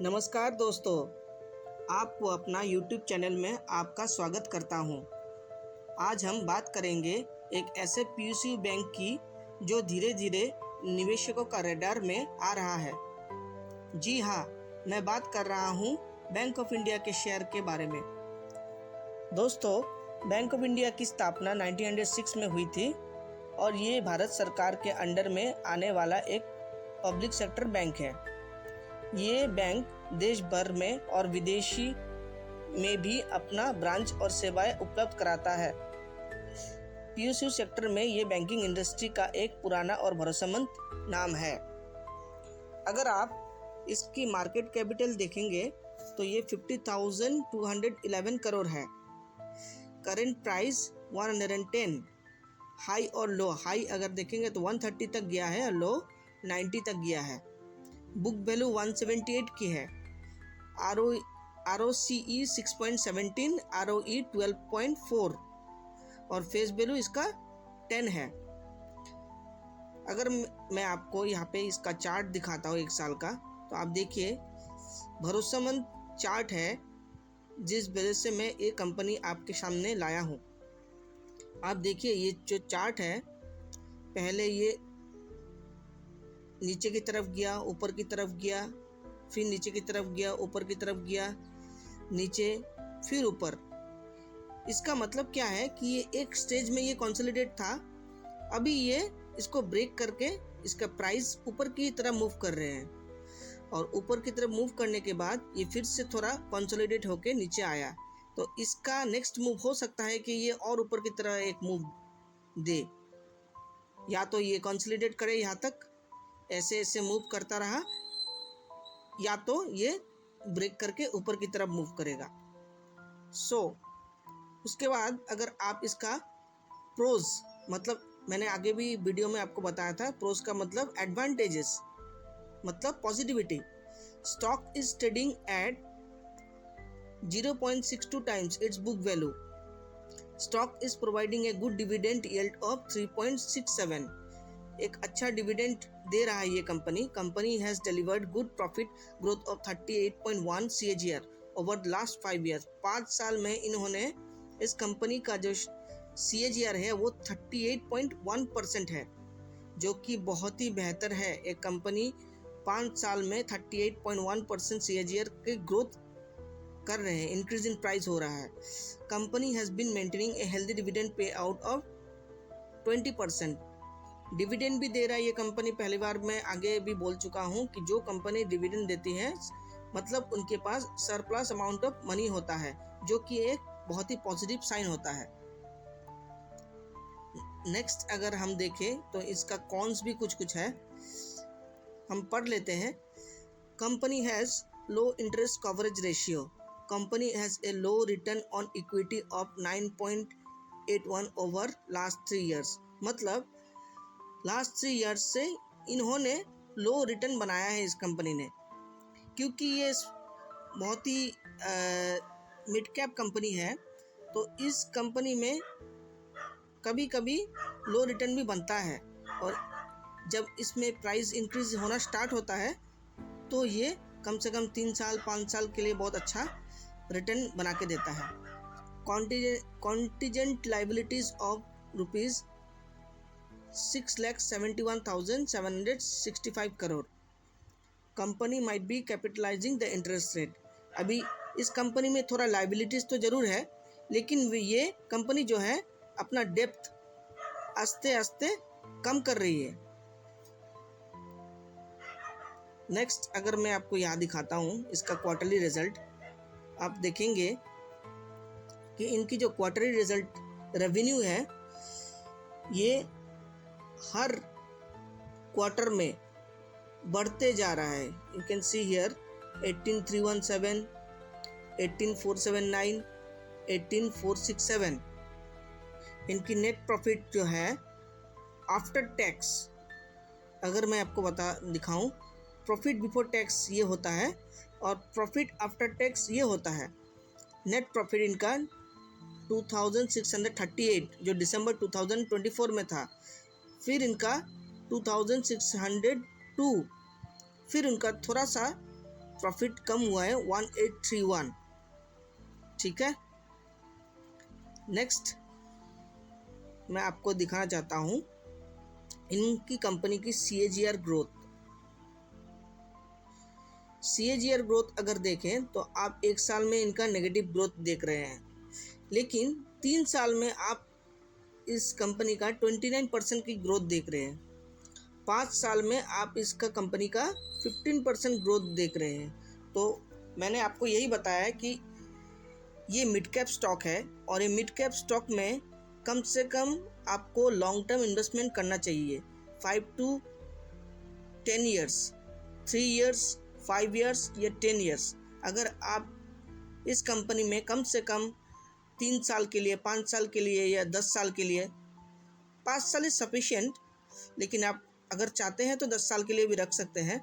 नमस्कार दोस्तों, आपको अपना YouTube चैनल में आपका स्वागत करता हूं। आज हम बात करेंगे एक ऐसे PSU बैंक की जो धीरे धीरे निवेशकों का रडार में आ रहा है। जी हाँ, मैं बात कर रहा हूं बैंक ऑफ इंडिया के शेयर के बारे में। दोस्तों, बैंक ऑफ इंडिया की स्थापना 1906 में हुई थी और ये भारत सरकार के अंडर में आने वाला एक पब्लिक सेक्टर बैंक है। ये बैंक देश भर में और विदेशी में भी अपना ब्रांच और सेवाएं उपलब्ध कराता है। PSU सेक्टर में ये बैंकिंग इंडस्ट्री का एक पुराना और भरोसेमंद नाम है। अगर आप इसकी मार्केट कैपिटल देखेंगे तो ये 50,211 करोड़ है। Current price 110। हाई और लो, हाई अगर देखेंगे तो 130 तक गया है और लो 90 तक गया है। बुक वैल्यू 178 की है। ROCE 6.17, ROE 12.4 और फेस वैल्यू इसका 10 है। अगर मैं आपको यहाँ पे इसका चार्ट दिखाता हूँ एक साल का, तो आप देखिए भरोसेमंद चार्ट है, जिस वजह से मैं ये कंपनी आपके सामने लाया हूँ। आप देखिए ये जो चार्ट है, पहले ये नीचे की तरफ गया, ऊपर की तरफ गया, फिर नीचे की तरफ गया, ऊपर की तरफ गया, नीचे, फिर ऊपर। इसका मतलब क्या है कि ये एक स्टेज में ये कंसोलिडेट था, अभी ये इसको ब्रेक करके इसका प्राइस ऊपर की तरफ मूव कर रहे हैं और ऊपर की तरफ मूव करने के बाद ये फिर से थोड़ा कंसोलिडेट होके नीचे आया। तो इसका नेक्स्ट मूव हो सकता है कि ये और ऊपर की तरह एक मूव दे, या तो ये कंसोलिडेट करे यहाँ तक, ऐसे ऐसे मूव करता रहा, या तो ये ब्रेक करके ऊपर की तरफ मूव करेगा। उसके बाद अगर आप इसका प्रोज, मतलब मैंने आगे भी वीडियो में आपको बताया था, प्रोज का मतलब एडवांटेजेस, मतलब positivity. Stock is trading at 0.62 times it's book value. Stock is providing a good dividend yield of 3.67। एक अच्छा डिविडेंड दे रहा है ये company has delivered good profit growth of 38.1 CAGR over the last 5 years. 5 साल में इन्होंने इस कंपनी का जो CAGR है वो 38.1% है, जो कि बहुत ही बेहतर है। एक कंपनी 5 साल में 38.1% CAGR की ग्रोथ कर रहे हैं, इंक्रीज इन प्राइस हो रहा है। Company has been maintaining a healthy dividend pay out of 20%। Dividend भी दे रहा है ये कंपनी। पहली बार मैं आगे भी बोल चुका हूँ कि जो कंपनी डिविडेंड देती है मतलब उनके पास सरप्लस अमाउंट ऑफ मनी होता है, जो कि एक बहुत ही पॉजिटिव साइन होता है। नेक्स्ट अगर हम देखें तो इसका कॉन्स भी कुछ है, हम पढ़ लेते हैं। Company has low interest coverage ratio. Company has a low return on equity of 9.81 over last 3 years. मतलब लास्ट 3 ईयर्स से इन्होंने लो रिटर्न बनाया है इस कंपनी ने, क्योंकि ये बहुत ही मिड कैप कंपनी है। तो इस कंपनी में कभी कभी लो रिटर्न भी बनता है, और जब इसमें प्राइस इंक्रीज होना स्टार्ट होता है तो ये कम से कम 3 साल 5 साल के लिए बहुत अच्छा रिटर्न बना के देता है। Contingent liabilities of rupees 6,71,765 crore. Company might be capitalising the interest rate. अभी इस कंपनी में थोड़ा लाइबिलिटीज़ तो ज़रूर है, लेकिन ये कंपनी जो है अपना डेप्थ आस्ते आस्ते कम कर रही है। नेक्स्ट अगर मैं आपको यहाँ दिखाता हूँ इसका क्वार्टरली रिजल्ट, आप देखेंगे कि इनकी जो क्वार्टरली रिजल्ट रेवेन्यू है ये हर क्वार्टर में बढ़ते जा रहा है। You can see here 18,317, 18,479, 18,467। इनकी नेट प्रॉफिट जो है आफ्टर टैक्स, अगर मैं आपको दिखाऊं, प्रॉफिट बिफोर टैक्स ये होता है और प्रॉफिट आफ्टर टैक्स ये होता है। नेट प्रॉफिट इनका 2,638 जो दिसंबर 2024 में था, फिर इनका 2,602, फिर उनका थोड़ा सा प्रॉफिट कम हुआ है 1831। ठीक है, नेक्स्ट मैं आपको दिखाना चाहता हूँ इनकी कंपनी की CAGR ग्रोथ। CAGR ग्रोथ अगर देखें तो आप एक साल में इनका नेगेटिव ग्रोथ देख रहे हैं, लेकिन 3 साल में आप इस कंपनी का 29% की ग्रोथ देख रहे हैं। 5 साल में आप इसका कंपनी का 15% ग्रोथ देख रहे हैं। तो मैंने आपको यही बताया है कि ये मिड कैप स्टॉक है और ये मिड कैप स्टॉक में कम से कम आपको लॉन्ग टर्म इन्वेस्टमेंट करना चाहिए, 5 to 10 ईयर्स, 3 ईयर्स, 5 ईयर्स या 10 ईयर्स। अगर आप इस कंपनी में कम से कम 3 साल के लिए, 5 साल के लिए या 10 साल के लिए, 5 साल इज सफिशिएंट, लेकिन आप अगर चाहते हैं तो 10 साल के लिए भी रख सकते हैं।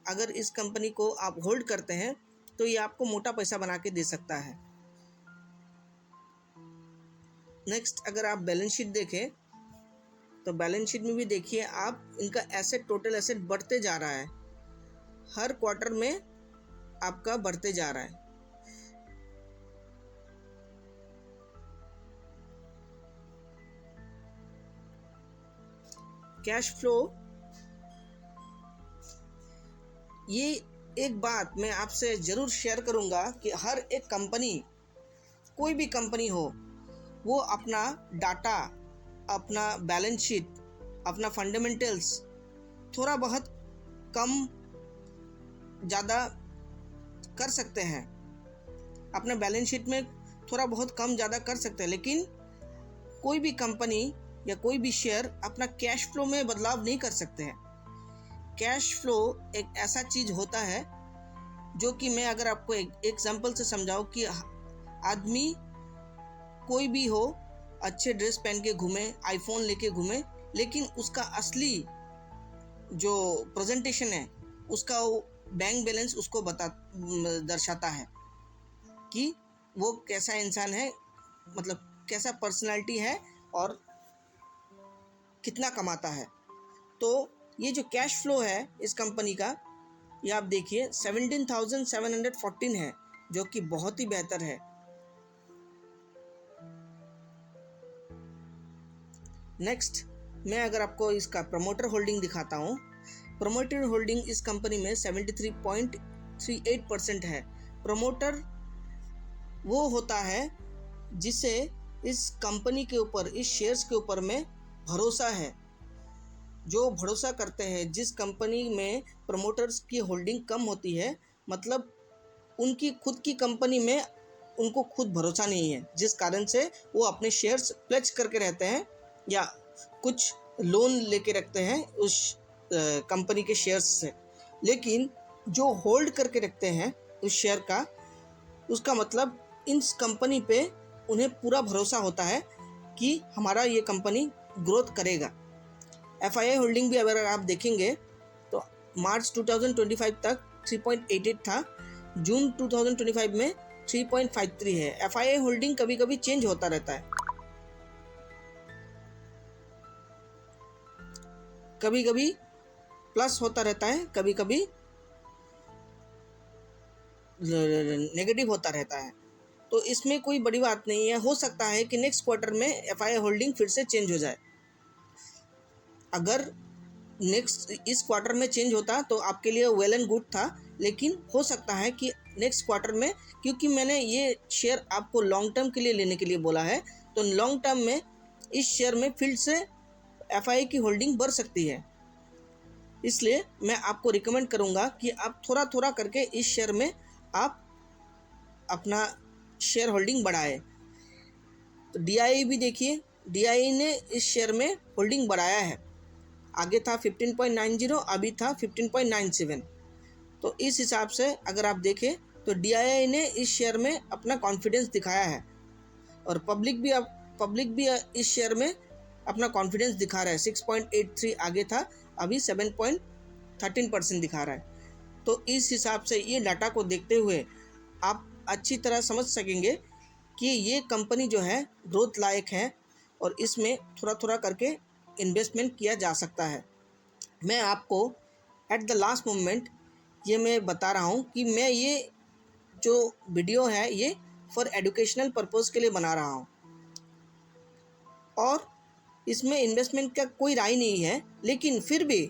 अगर इस कंपनी को आप होल्ड करते हैं तो ये आपको मोटा पैसा बना के दे सकता है। नेक्स्ट अगर आप बैलेंस शीट देखें तो बैलेंस शीट में भी देखिए आप इनका एसेट, टोटल एसेट बढ़ते जा रहा है, हर क्वार्टर में आपका बढ़ते जा रहा है। कैश फ्लो, ये एक बात मैं आपसे ज़रूर शेयर करूंगा कि हर एक कंपनी, कोई भी कंपनी हो, वो अपना डाटा, अपना बैलेंस शीट, अपना फंडामेंटल्स थोड़ा बहुत कम ज़्यादा कर सकते हैं, अपना बैलेंस शीट में थोड़ा बहुत कम ज़्यादा कर सकते हैं, लेकिन कोई भी कंपनी या कोई भी शेयर अपना कैश फ्लो में बदलाव नहीं कर सकते हैं। कैश फ्लो एक ऐसा चीज़ होता है जो कि मैं अगर आपको एक एग्जांपल से समझाऊं कि आदमी कोई भी हो, अच्छे ड्रेस पहन के घूमे, आईफोन लेके घूमे, लेकिन उसका असली जो प्रेजेंटेशन है, उसका बैंक बैलेंस उसको दर्शाता है कि वो कैसा इंसान है, मतलब कैसा पर्सनालिटी है और कितना कमाता है। तो ये जो कैश फ्लो है इस कंपनी का, ये आप देखिए 17,714 है, जो कि बहुत ही बेहतर है। नेक्स्ट मैं अगर आपको इसका प्रमोटर होल्डिंग दिखाता हूँ, प्रमोटर होल्डिंग इस कंपनी में 73.38% है। प्रमोटर वो होता है जिसे इस कंपनी के ऊपर, इस शेयर्स के ऊपर में भरोसा है, जो भरोसा करते हैं। जिस कंपनी में प्रमोटर्स की होल्डिंग कम होती है, मतलब उनकी खुद की कंपनी में उनको खुद भरोसा नहीं है, जिस कारण से वो अपने शेयर्स प्लेज करके रहते हैं या कुछ लोन लेके रखते हैं उस कंपनी के शेयर्स से। लेकिन जो होल्ड करके रखते हैं उस शेयर का, उसका मतलब इस कंपनी पे उन्हें पूरा भरोसा होता है कि हमारा ये कंपनी ग्रोथ करेगा। FII होल्डिंग भी अगर आप देखेंगे तो मार्च 2025 तक 3.88 था, जून 2025 में 3.53 है। FII होल्डिंग कभी कभी चेंज होता रहता है, कभी कभी प्लस होता रहता है, कभी कभी नेगेटिव होता रहता है। तो इसमें कोई बड़ी बात नहीं है, हो सकता है कि नेक्स्ट क्वार्टर में FII होल्डिंग फिर से चेंज हो जाए। अगर नेक्स्ट इस क्वार्टर में चेंज होता तो आपके लिए वेल एंड गुड था, लेकिन हो सकता है कि नेक्स्ट क्वार्टर में, क्योंकि मैंने ये शेयर आपको लॉन्ग टर्म के लिए लेने के लिए बोला है, तो लॉन्ग टर्म में इस शेयर में फिर से FII की होल्डिंग बढ़ सकती है। इसलिए मैं आपको रिकमेंड करूंगा कि आप थोड़ा थोड़ा करके इस शेयर में आप अपना शेयर होल्डिंग बढ़ाएं। तो DII भी देखिए, DII ने इस शेयर में होल्डिंग बढ़ाया है, आगे था 15.90, अभी था 15.97। तो इस हिसाब से अगर आप देखें तो DII ने इस शेयर में अपना कॉन्फिडेंस दिखाया है, और पब्लिक भी इस शेयर में अपना कॉन्फिडेंस दिखा रहा है। 6.83 आगे था, अभी 7.13% दिखा रहा है। तो इस हिसाब से ये डाटा को देखते हुए आप अच्छी तरह समझ सकेंगे कि ये कंपनी जो है ग्रोथ लायक है और इसमें थोड़ा थोड़ा करके इन्वेस्टमेंट किया जा सकता है। मैं आपको एट द लास्ट मोमेंट ये मैं बता रहा हूँ कि मैं ये जो वीडियो है ये फॉर एजुकेशनल पर्पज़ के लिए बना रहा हूँ और इसमें इन्वेस्टमेंट का कोई राय नहीं है। लेकिन फिर भी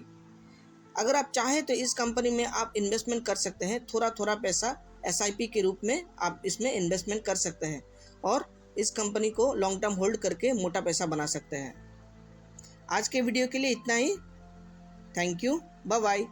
अगर आप चाहें तो इस कंपनी में आप इन्वेस्टमेंट कर सकते हैं। थोड़ा थोड़ा पैसा SIP के रूप में आप इसमें इन्वेस्टमेंट कर सकते हैं और इस कंपनी को लॉन्ग टर्म होल्ड करके मोटा पैसा बना सकते हैं। आज के वीडियो के लिए इतना ही। Thank you, bye bye.